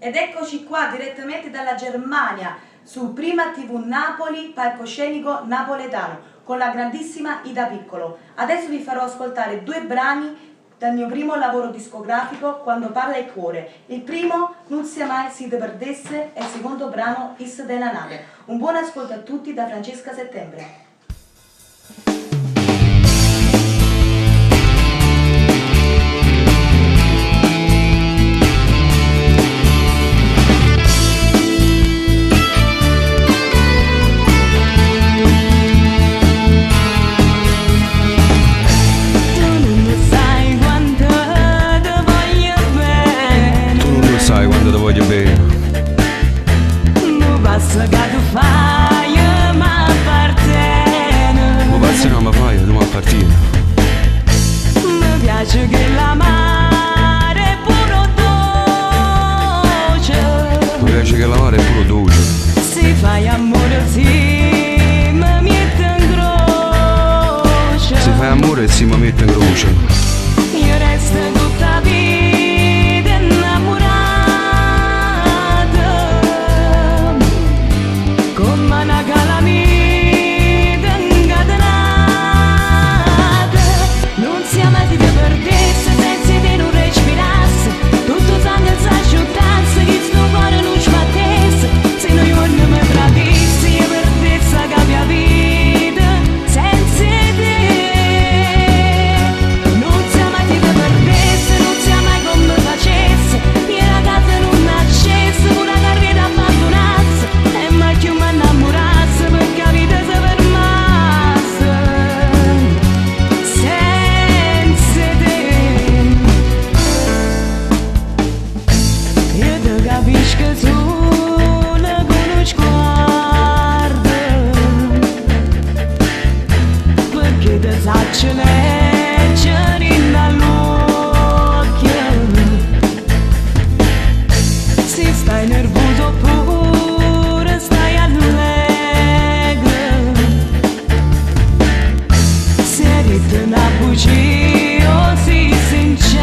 Ed eccoci qua direttamente dalla Germania su Prima TV Napoli, palcoscenico napoletano, con la grandissima Ida Piccolo. Adesso vi farò ascoltare due brani dal mio primo lavoro discografico, Quando parla il cuore. Il primo, Non sia mai si te perdesse, e il secondo brano, Is della nave. Un buon ascolto a tutti da Francesca Settembre. Quando te voglio bene, non passa che tu fai, ma appartiene. ma pazzi no, ma fai, tu mi appartieni. Mi piace che l'amare è puro dolce. Mi piace che l'amore è puro dolce. Se fai amore sì, mi mette in croce. Se fai amore si mi mette in croce. Io resto tutta la vita innamorata, come una calamita incatenata. Non siamo mai ti perdesse, senza di non respirasse. Tutto sangue si asciugasse, che sto cuore non sbattesse. Se noi non mi tradisse, io perdesse la mia vita senza te. Non siamo mai ti perdesse, non siamo mai come facesse. Io la casa non nascesse, pure la carriera abbandonasse. E mai più mi innamorasse, perché la vita si fermasse senza te. Io ti capisco solo con lo sguardo, perché ti saccio leggere dall'occhio. Se stai nervoso oppure stai allegro, se hai detto una bugia o sei sincero,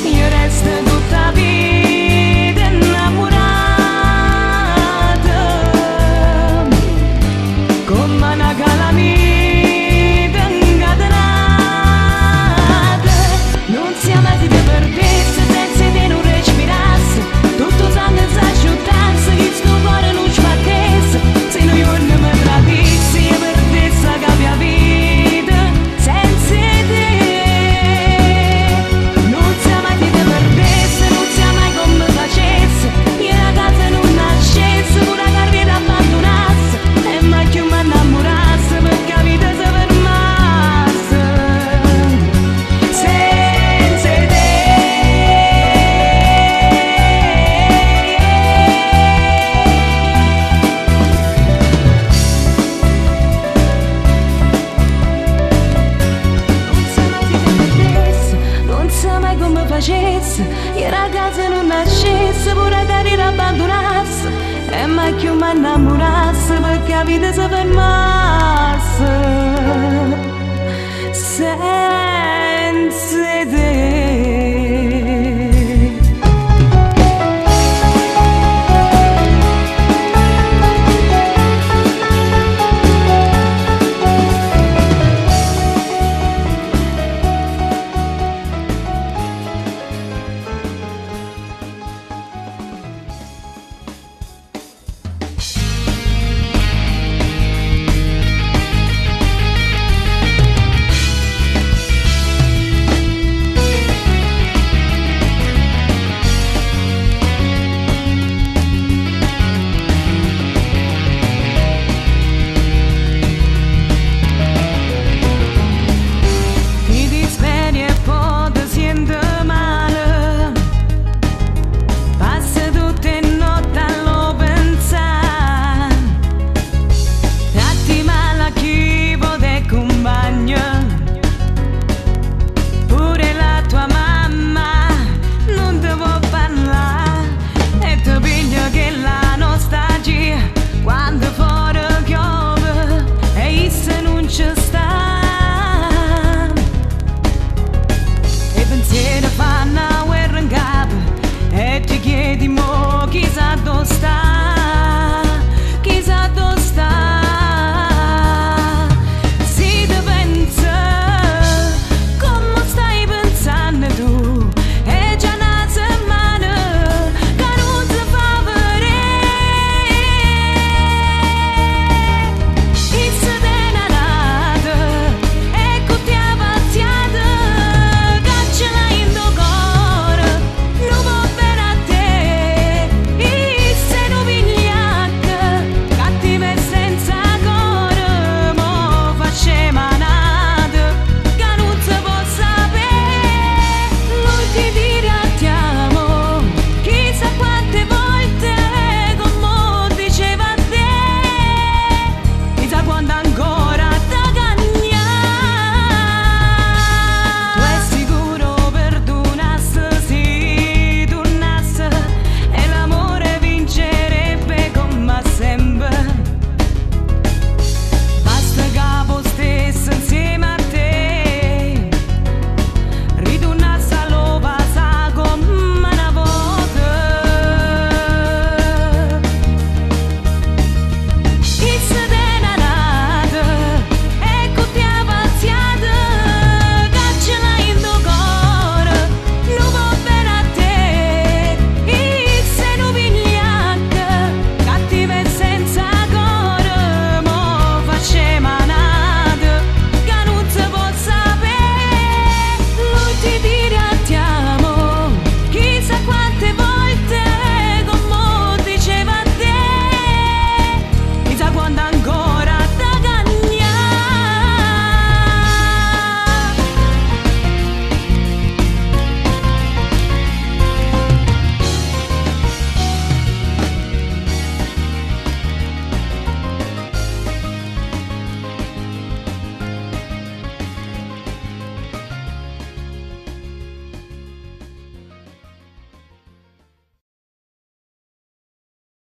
io resto tutta la vita innamorata, come una calamita incatenata. Non siamo mai ti perdesse, senza di non respirasse. Tutto sangue si asciugasse, che sto cuore non sbattesse. Se noi non mi tradisse, io perdesse la mia vita senza te. Non siamo mai ti perdesse, non siamo mai come facesse. Io la casa non nascesse, pure la carriera abbandonasse. E mai più mi innamorasse, perché la vita si fermasse senza te. Non sa mai come facesse. Io la casa non nascesse, pure la carriera abbandonasse. E mai più mi innamorasse, perché la vita si fermasse senza